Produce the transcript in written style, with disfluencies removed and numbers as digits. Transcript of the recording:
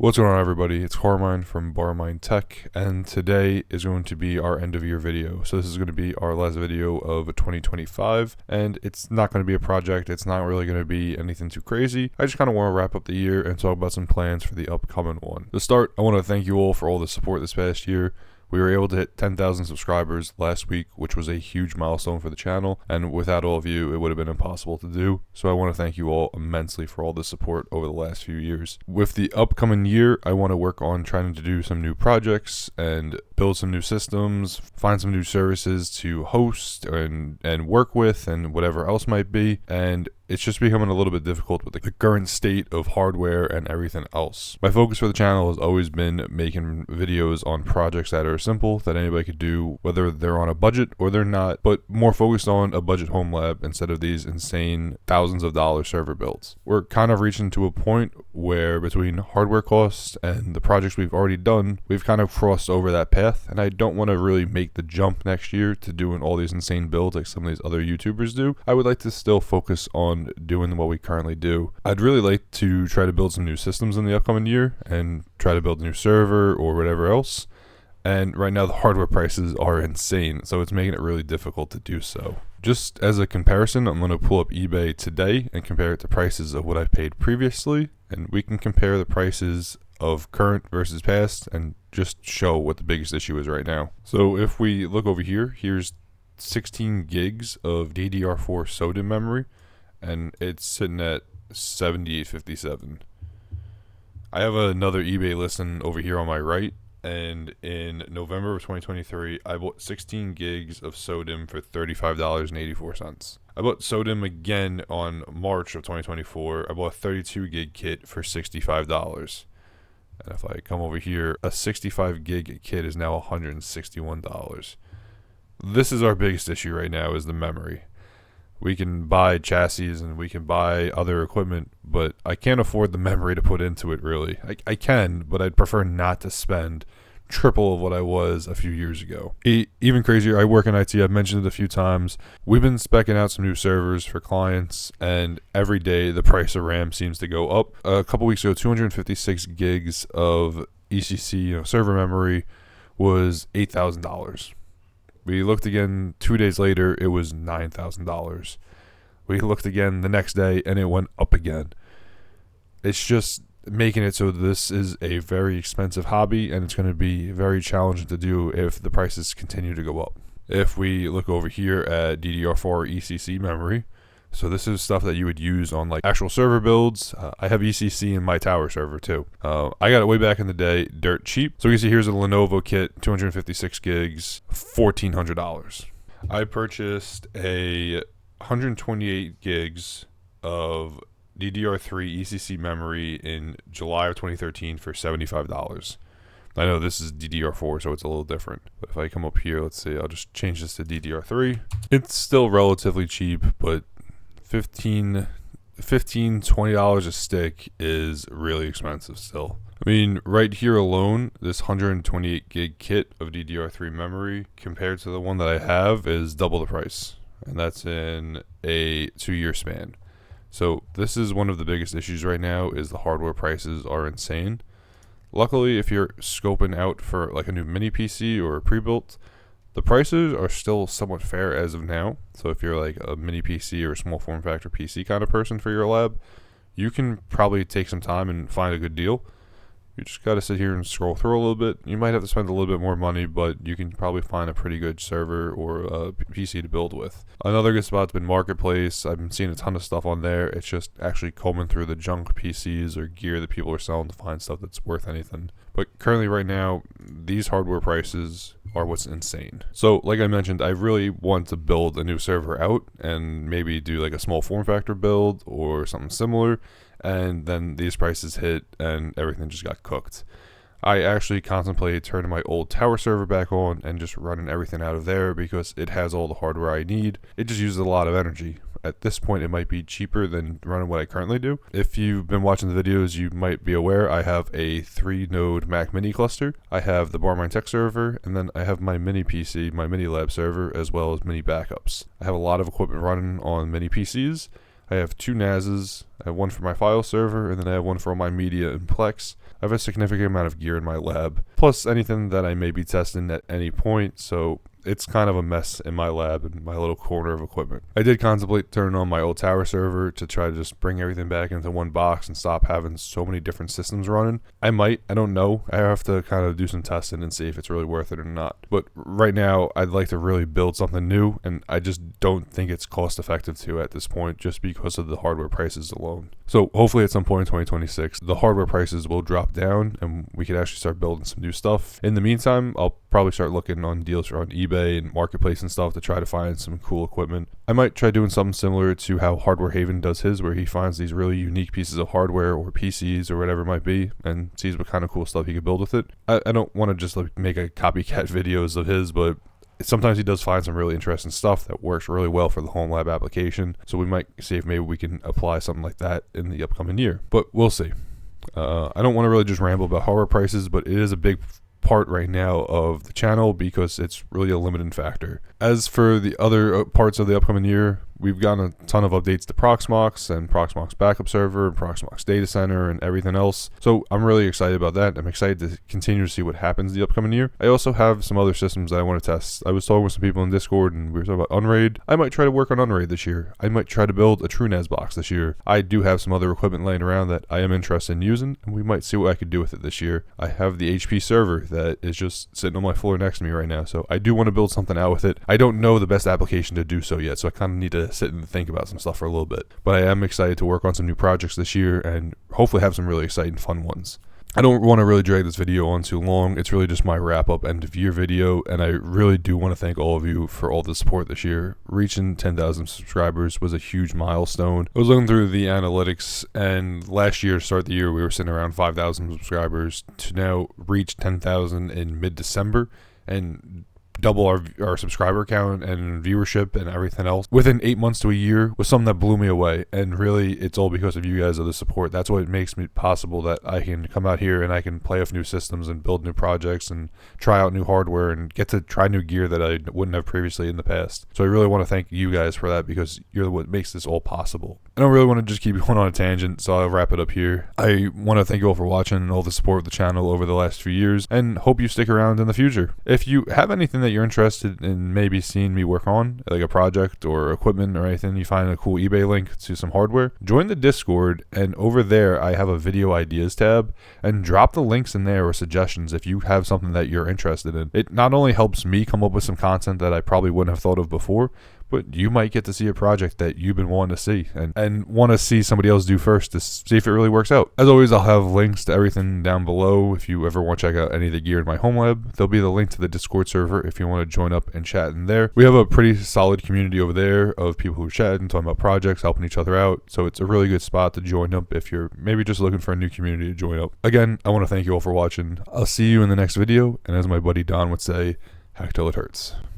What's going on, everybody? It's Barmine from Barmine Tech, and today is going to be our end of year video. So this is going to be our last video of 2025, and it's not going to be a project. It's not really going to be anything too crazy. I just kind of want to wrap up the year and talk about some plans for the upcoming one. To start, I want to thank you all for all the support this past year. We were able to hit 10,000 subscribers last week, which was a huge milestone for the channel, and without all of you, it would have been impossible to do. So I want to thank you all immensely for all the support over the last few years. With the upcoming year, I want to work on trying to do some new projects and build some new systems, find some new services to host and work with, and whatever else might be. And it's just becoming a little bit difficult with the current state of hardware and everything else. My focus for the channel has always been making videos on projects that are simple, that anybody could do, whether they're on a budget or they're not, but more focused on a budget home lab instead of these insane thousands of dollar server builds. We're kind of reaching to a point where between hardware costs and the projects we've already done, we've kind of crossed over that path, and I don't want to really make the jump next year to doing all these insane builds like some of these other YouTubers do. I would like to still focus on doing what we currently do. I'd really like to try to build some new systems in the upcoming year and try to build a new server or whatever else. And right now the hardware prices are insane, so it's making it really difficult to do so. Just as a comparison, I'm going to pull up eBay today and compare it to prices of what I've paid previously, and we can compare the prices of current versus past and just show what the biggest issue is right now. So if we look over here, here's 16 gigs of DDR4 SODIMM memory, and it's sitting at $78.57. I have another eBay listing over here on my right, and in November of 2023, I bought 16 gigs of SODIMM for $35.84. I bought SODIMM again on March of 2024. I bought a 32 gig kit for $65. And if I come over here, a 65 gig kit is now $161. This is our biggest issue right now, is the memory. We can buy chassis and we can buy other equipment, but I can't afford the memory to put into it, really. I can, but I'd prefer not to spend triple of what I was a few years ago. Even crazier, I work in IT. I've mentioned it a few times. We've been speccing out some new servers for clients, and every day the price of RAM seems to go up. A couple weeks ago, 256 gigs of ECC server memory was $8,000. We looked again 2 days later, it was $9,000. We looked again the next day, and it went up again. It's just making it so this is a very expensive hobby, and it's going to be very challenging to do if the prices continue to go up. If we look over here at DDR4 ECC memory, so this is stuff that you would use on like actual server builds. I have ECC in my tower server too. I got it way back in the day, dirt cheap. So you can see here's a Lenovo kit, 256 gigs, $1,400. I purchased a 128 gigs of DDR3 ECC memory in July of 2013 for $75. I know this is DDR4, so it's a little different. But if I come up here, let's see, I'll just change this to DDR3. It's still relatively cheap, but $15, $20 a stick is really expensive still. I mean, right here alone, this 128 gig kit of DDR3 memory compared to the one that I have is double the price. And that's in a 2-year span. So this is one of the biggest issues right now, is the hardware prices are insane. Luckily, if you're scoping out for like a new mini PC or a pre-built, the prices are still somewhat fair as of now. So if you're like a mini PC or a small form factor PC kind of person for your lab, you can probably take some time and find a good deal. You just got to sit here and scroll through a little bit. You might have to spend a little bit more money, but you can probably find a pretty good server or a PC to build with. Another good spot's been Marketplace. I've been seeing a ton of stuff on there. It's just actually combing through the junk PCs or gear that people are selling to find stuff that's worth anything. But currently right now, these hardware prices are what's insane. So like I mentioned, I really want to build a new server out and maybe do like a small form factor build or something similar. And then these prices hit and everything just got cooked. I actually contemplated turning my old tower server back on and just running everything out of there because it has all the hardware I need. It just uses a lot of energy. At this point, it might be cheaper than running what I currently do. If you've been watching the videos, you might be aware I have a 3-node Mac Mini cluster. I have the Barmine Tech server, and then I have my mini PC, my mini lab server, as well as mini backups. I have a lot of equipment running on mini PCs. I have 2 NASs. I have one for my file server, and then I have one for all my media and Plex. I have a significant amount of gear in my lab, plus anything that I may be testing at any point, so it's kind of a mess in my lab and my little corner of equipment. I did contemplate turning on my old tower server to try to just bring everything back into one box and stop having so many different systems running. I might, I don't know. I have to kind of do some testing and see if it's really worth it or not. But right now, I'd like to really build something new, and I just don't think it's cost effective to at this point just because of the hardware prices alone. So hopefully at some point in 2026, the hardware prices will drop down and we can actually start building some new stuff. In the meantime, I'll probably start looking on deals on eBay and Marketplace and stuff to try to find some cool equipment. I might try doing something similar to how Hardware Haven does his, where he finds these really unique pieces of hardware or PCs or whatever it might be and sees what kind of cool stuff he can build with it. I don't want to just like make a copycat videos of his, but sometimes he does find some really interesting stuff that works really well for the Homelab application. So we might see if maybe we can apply something like that in the upcoming year, but we'll see. I don't want to really just ramble about hardware prices, but it is a big part right now of the channel because it's really a limiting factor. As for the other parts of the upcoming year, we've gotten a ton of updates to proxmox and proxmox backup server and proxmox data center and everything else. So I'm really excited about that. I'm excited to continue to see what happens the upcoming year. I also have some other systems that I want to test. I was talking with some people in Discord and we were talking about Unraid. I might try to work on Unraid this year. I might try to build a TrueNAS box this year. I do have some other equipment laying around that I am interested in using, and we might see what I could do with it this year. I have the HP server that is just sitting on my floor next to me right now, so I do want to build something out with it. I don't know the best application to do so yet, so I kind of need to sit and think about some stuff for a little bit. But I am excited to work on some new projects this year and hopefully have some really exciting, fun ones. I don't want to really drag this video on too long. It's really just my wrap-up end of year video, and I really do want to thank all of you for all the support this year. Reaching 10,000 subscribers was a huge milestone. I was looking through the analytics, and last year, start the year, we were sitting around 5,000 subscribers to now reach 10,000 in mid-December, and double our subscriber count and viewership and everything else within 8 months to a year was something that blew me away. And really, it's all because of you guys, of the support. That's what makes me possible that I can come out here and I can play with new systems and build new projects and try out new hardware and get to try new gear that I wouldn't have previously in the past. So I really want to thank you guys for that, because you're what makes this all possible. I don't really want to just keep going on a tangent, so I'll wrap it up here. I want to thank you all for watching and all the support of the channel over the last few years, and hope you stick around in the future. If you have anything that you're interested in maybe seeing me work on, like a project or equipment or anything, you find a cool eBay link to some hardware, join the Discord, and over there I have a video ideas tab, and drop the links in there or suggestions if you have something that you're interested in. It not only helps me come up with some content that I probably wouldn't have thought of before, but you might get to see a project that you've been wanting to see and want to see somebody else do first to see if it really works out. As always, I'll have links to everything down below. If you ever want to check out any of the gear in my home lab, there'll be the link to the Discord server if you want to join up and chat in there. We have a pretty solid community over there of people who chat and talking about projects, helping each other out. So it's a really good spot to join up if you're maybe just looking for a new community to join up. Again, I want to thank you all for watching. I'll see you in the next video. And as my buddy Don would say, hack till it hurts.